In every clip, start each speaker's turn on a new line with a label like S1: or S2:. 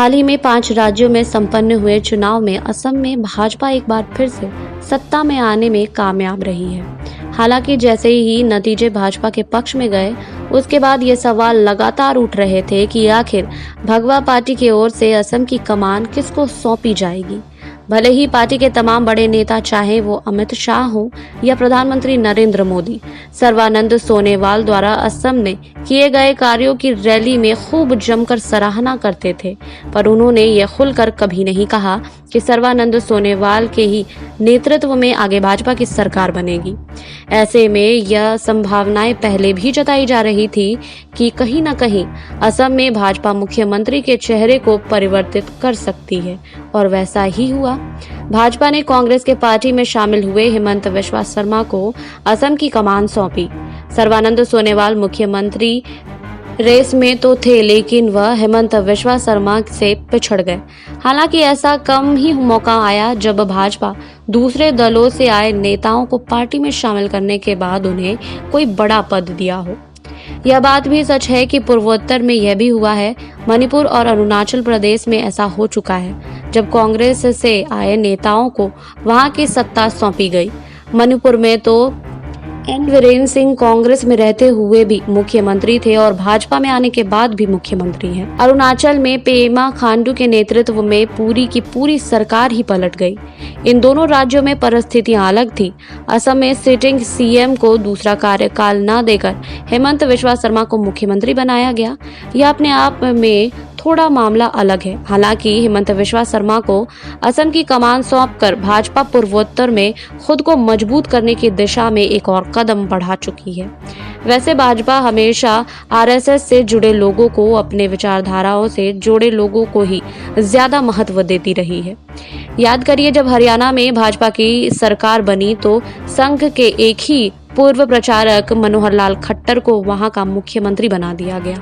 S1: हाल ही में 5 राज्यों में संपन्न हुए चुनाव में असम में भाजपा एक बार फिर से सत्ता में आने में कामयाब रही है। हालांकि जैसे ही नतीजे भाजपा के पक्ष में गए, उसके बाद ये सवाल लगातार उठ रहे थे कि आखिर भगवा पार्टी की ओर से असम की कमान किसको सौंपी जाएगी। भले ही पार्टी के तमाम बड़े नेता, चाहे वो अमित शाह हो या प्रधानमंत्री नरेंद्र मोदी, सर्बानंद सोनोवाल द्वारा असम में किए गए कार्यों की रैली में खूब जमकर सराहना करते थे, पर उन्होंने ये खुलकर कभी नहीं कहा कि सर्बानंद सोनोवाल के ही नेतृत्व में आगे भाजपा की सरकार बनेगी। ऐसे में यह संभावनाएं पहले भी जताई जा रही थी कि कहीं न कहीं असम में भाजपा मुख्यमंत्री के चेहरे को परिवर्तित कर सकती है, और वैसा ही हुआ। भाजपा ने कांग्रेस के पार्टी में शामिल हुए हेमंत बिस्वा शर्मा को असम की कमान सौंपी। सर्बानंद सोनोवाल मुख्यमंत्री रेस में तो थे, लेकिन वह हेमंत बिस्वा शर्मा से पिछड़ गए। हालांकि ऐसा कम ही मौका आया जब भाजपा दूसरे दलों से आए नेताओं को पार्टी में शामिल करने के बाद उन्हें कोई बड़ा पद दिया हो। यह बात भी सच है कि पूर्वोत्तर में यह भी हुआ है। मणिपुर और अरुणाचल प्रदेश में ऐसा हो चुका है, जब कांग्रेस से आए नेताओं को वहां की सत्ता सौंपी गई। मणिपुर में तो एन वीरेन सिंह कांग्रेस में रहते हुए भी मुख्यमंत्री थे और भाजपा में आने के बाद भी मुख्यमंत्री हैं। अरुणाचल में पेमा खांडू के नेतृत्व में पूरी की पूरी सरकार ही पलट गई। इन दोनों राज्यों में परिस्थितियां अलग थी। असम में सिटिंग सीएम को दूसरा कार्यकाल न देकर हेमंत बिस्वा शर्मा को मुख्यमंत्री बनाया गया। यह अपने आप में थोड़ा मामला अलग है। हालांकि हेमंत बिस्वा शर्मा को असम की कमान सौंपकर भाजपा पूर्वोत्तर में खुद को मजबूत करने की दिशा में एक और कदम बढ़ा चुकी है। वैसे भाजपा हमेशा आरएसएस से जुड़े लोगों को, अपने विचारधाराओं से जुड़े लोगों को ही ज्यादा महत्व देती रही है। याद करिए, जब हरियाणा में भाजपा की सरकार बनी तो संघ के एक ही पूर्व प्रचारक मनोहर लाल खट्टर को वहां का मुख्यमंत्री बना दिया गया।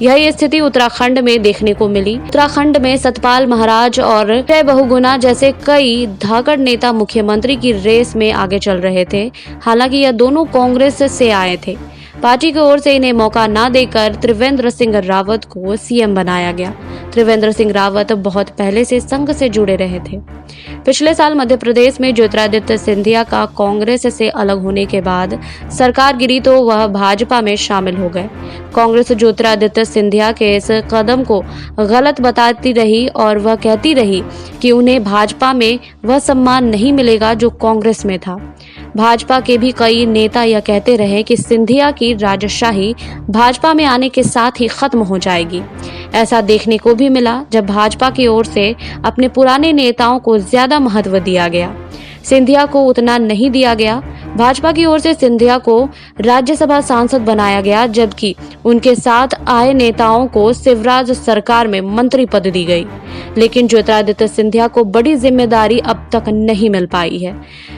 S1: यही स्थिति उत्तराखंड में देखने को मिली। उत्तराखंड में सतपाल महाराज और जय बहुगुणा जैसे कई धाकड़ नेता मुख्यमंत्री की रेस में आगे चल रहे थे। हालांकि यह दोनों कांग्रेस से आए थे। पार्टी की ओर से इन्हें मौका न देकर त्रिवेंद्र सिंह रावत को सीएम बनाया गया। त्रिवेंद्र सिंह रावत बहुत पहले से संघ से जुड़े रहे थे। पिछले साल मध्य प्रदेश में ज्योतिरादित्य सिंधिया का कांग्रेस से अलग होने के बाद सरकार गिरी तो वह भाजपा में शामिल हो गए। कांग्रेस ज्योतिरादित्य सिंधिया के इस कदम को गलत बताती रही और वह कहती रही कि उन्हें भाजपा में वह सम्मान नहीं मिलेगा जो कांग्रेस में था। भाजपा के भी कई नेता यह कहते रहे कि सिंधिया की राजशाही भाजपा में आने के साथ ही खत्म हो जाएगी। ऐसा देखने को भी मिला जब भाजपा की ओर से अपने पुराने नेताओं को ज्यादा महत्व दिया गया, सिंधिया को उतना नहीं दिया गया। भाजपा की ओर से सिंधिया को राज्यसभा सांसद बनाया गया, जबकि उनके साथ आए नेताओं को शिवराज सरकार में मंत्री पद दी गई। लेकिन ज्योतिरादित्य सिंधिया को बड़ी जिम्मेदारी अब तक नहीं मिल पाई है।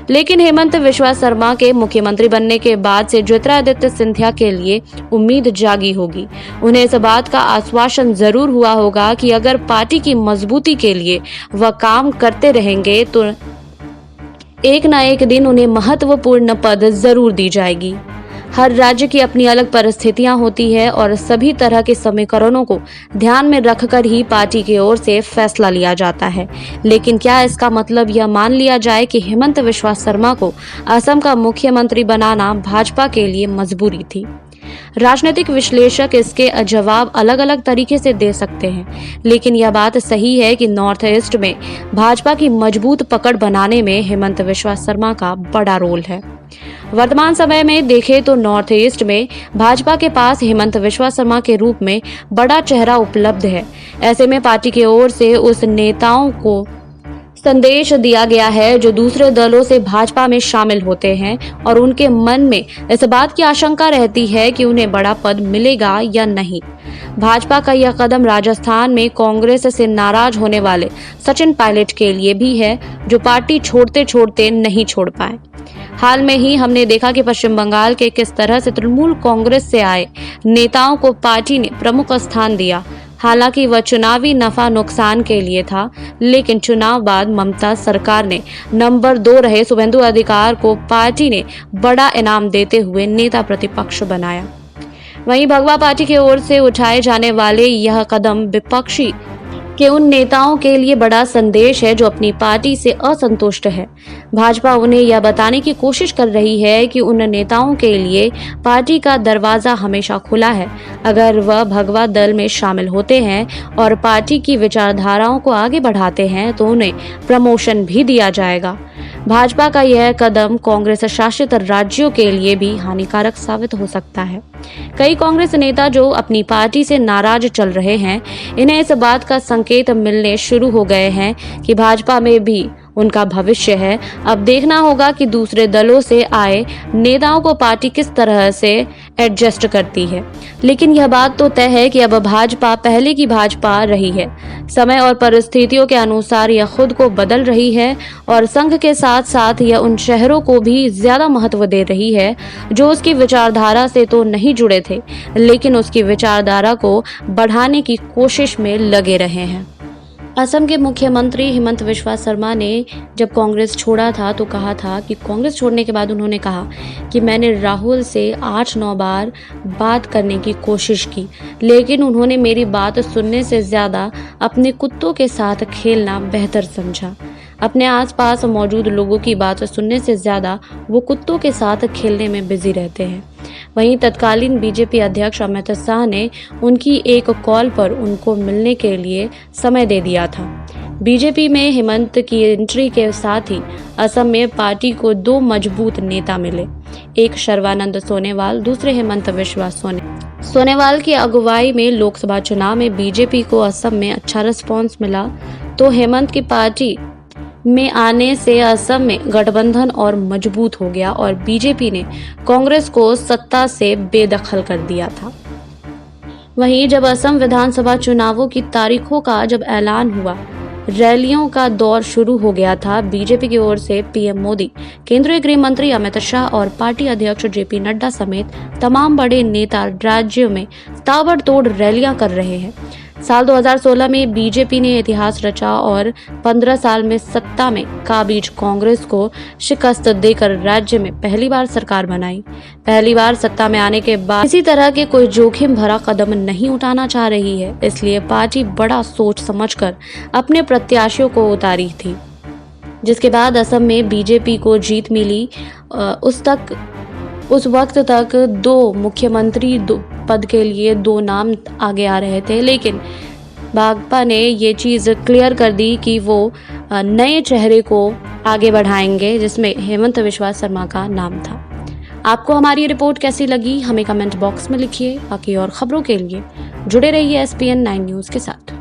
S1: लेकिन हेमंत बिस्वा शर्मा के मुख्यमंत्री बनने के बाद से ज्योतिरादित्य सिंधिया के लिए उम्मीद जागी होगी। उन्हें इस बात का आश्वासन जरूर हुआ होगा कि अगर पार्टी की मजबूती के लिए वह काम करते रहेंगे तो एक न एक दिन उन्हें महत्वपूर्ण पद जरूर दी जाएगी। हर राज्य की अपनी अलग परिस्थितियां होती है और सभी तरह के समीकरणों को ध्यान में रखकर ही पार्टी की ओर से फैसला लिया जाता है। लेकिन क्या इसका मतलब यह मान लिया जाए कि हेमंत बिस्वा शर्मा को असम का मुख्यमंत्री बनाना भाजपा के लिए मजबूरी थी? राजनीतिक विश्लेषक इसके जवाब अलग अलग तरीके से दे सकते हैं, लेकिन यह बात सही है कि नॉर्थ ईस्ट में भाजपा की मजबूत पकड़ बनाने में हेमंत बिस्वा शर्मा का बड़ा रोल है। वर्तमान समय में देखें तो नॉर्थ ईस्ट में भाजपा के पास हेमंत बिस्वा शर्मा के रूप में बड़ा चेहरा उपलब्ध है। ऐसे में पार्टी की ओर से उस नेताओं को संदेश दिया गया है जो दूसरे दलों से भाजपा में शामिल होते हैं और उनके मन में इस बात की आशंका रहती है कि उन्हें बड़ा पद मिलेगा या नहीं। भाजपा का यह कदम राजस्थान में कांग्रेस से नाराज होने वाले सचिन पायलट के लिए भी है, जो पार्टी छोड़ते छोड़ते नहीं छोड़ पाए। हाल में ही हमने देखा कि पश्चिम बंगाल के किस तरह से तृणमूल कांग्रेस से आए नेताओं को पार्टी ने प्रमुख स्थान दिया। हालांकि वह चुनावी नफा नुकसान के लिए था, लेकिन चुनाव बाद ममता सरकार ने नंबर 2 रहे शुभेंदु अधिकारी को पार्टी ने बड़ा इनाम देते हुए नेता प्रतिपक्ष बनाया। वहीं भगवा पार्टी की ओर से उठाए जाने वाले यह कदम विपक्षी कि उन नेताओं के लिए बड़ा संदेश है जो अपनी पार्टी से असंतुष्ट है। भाजपा उन्हें यह बताने की कोशिश कर रही है कि उन नेताओं के लिए पार्टी का दरवाजा हमेशा खुला है। अगर वह भगवा दल में शामिल होते हैं और पार्टी की विचारधाराओं को आगे बढ़ाते हैं तो उन्हें प्रमोशन भी दिया जाएगा। भाजपा का यह कदम कांग्रेस शासित राज्यों के लिए भी हानिकारक साबित हो सकता है। कई कांग्रेस नेता जो अपनी पार्टी से नाराज चल रहे हैं, इन्हें इस बात का संकेत मिलने शुरू हो गए हैं कि भाजपा में भी उनका भविष्य है। अब देखना होगा कि दूसरे दलों से आए नेताओं को पार्टी किस तरह से एडजस्ट करती है। लेकिन यह बात तो तय है कि अब भाजपा पहले की भाजपा रही है। समय और परिस्थितियों के अनुसार यह खुद को बदल रही है और संघ के साथ साथ यह उन शहरों को भी ज्यादा महत्व दे रही है जो उसकी विचारधारा से तो नहीं जुड़े थे, लेकिन उसकी विचारधारा को बढ़ाने की कोशिश में लगे रहे हैं। असम के मुख्यमंत्री हिमंत बिस्वा शर्मा ने जब कांग्रेस छोड़ा था तो कहा था कि कांग्रेस छोड़ने के बाद उन्होंने कहा कि मैंने राहुल से 8-9 बार बात करने की कोशिश की, लेकिन उन्होंने मेरी बात सुनने से ज़्यादा अपने कुत्तों के साथ खेलना बेहतर समझा। अपने आसपास मौजूद लोगों की बात सुनने से ज़्यादा वो कुत्तों के साथ खेलने में बिजी रहते हैं। वहीं तत्कालीन बीजेपी अध्यक्ष अमित शाह ने उनकी एक कॉल पर उनको मिलने के लिए समय दे दिया था। बीजेपी में हिमंत की एंट्री के साथ ही असम में पार्टी को 2 मजबूत नेता मिले, एक सर्बानंद सोनोवाल, दूसरे हिमंत बिस्वा सोनोवाल की अगुवाई में लोकसभा चुनाव में बीजेपी को असम में अच्छा रिस्पांस मिला, तो हेमंत की पार्टी में आने से असम में गठबंधन और मजबूत हो गया और बीजेपी ने कांग्रेस को सत्ता से बेदखल कर दिया था। वहीं जब असम विधानसभा चुनावों की तारीखों का जब ऐलान हुआ, रैलियों का दौर शुरू हो गया था। बीजेपी की ओर से पीएम मोदी, केंद्रीय गृह मंत्री अमित शाह और पार्टी अध्यक्ष जेपी नड्डा समेत तमाम बड़े नेता राज्यों में ताबड़तोड़ रैलियां कर रहे हैं। साल 2016 में बीजेपी ने इतिहास रचा और 15 साल में सत्ता में काबिज कांग्रेस को शिकस्त देकर राज्य में पहली बार सरकार बनाई। पहली बार सत्ता में आने के बाद किसी तरह के कोई जोखिम भरा कदम नहीं उठाना चाह रही है, इसलिए पार्टी बड़ा सोच समझकर अपने प्रत्याशियों को उतारी थी। जिसके बाद असम में बीजेपी को जीत मिली। उस वक्त तक 2 मुख्यमंत्री पद के लिए 2 नाम आगे आ रहे थे, लेकिन भाजपा ने ये चीज़ क्लियर कर दी कि वो नए चेहरे को आगे बढ़ाएंगे, जिसमें हिमंत बिस्वा शर्मा का नाम था। आपको हमारी रिपोर्ट कैसी लगी हमें कमेंट बॉक्स में लिखिए। बाकी और खबरों के लिए जुड़े रहिए SPN 9 न्यूज़ के साथ।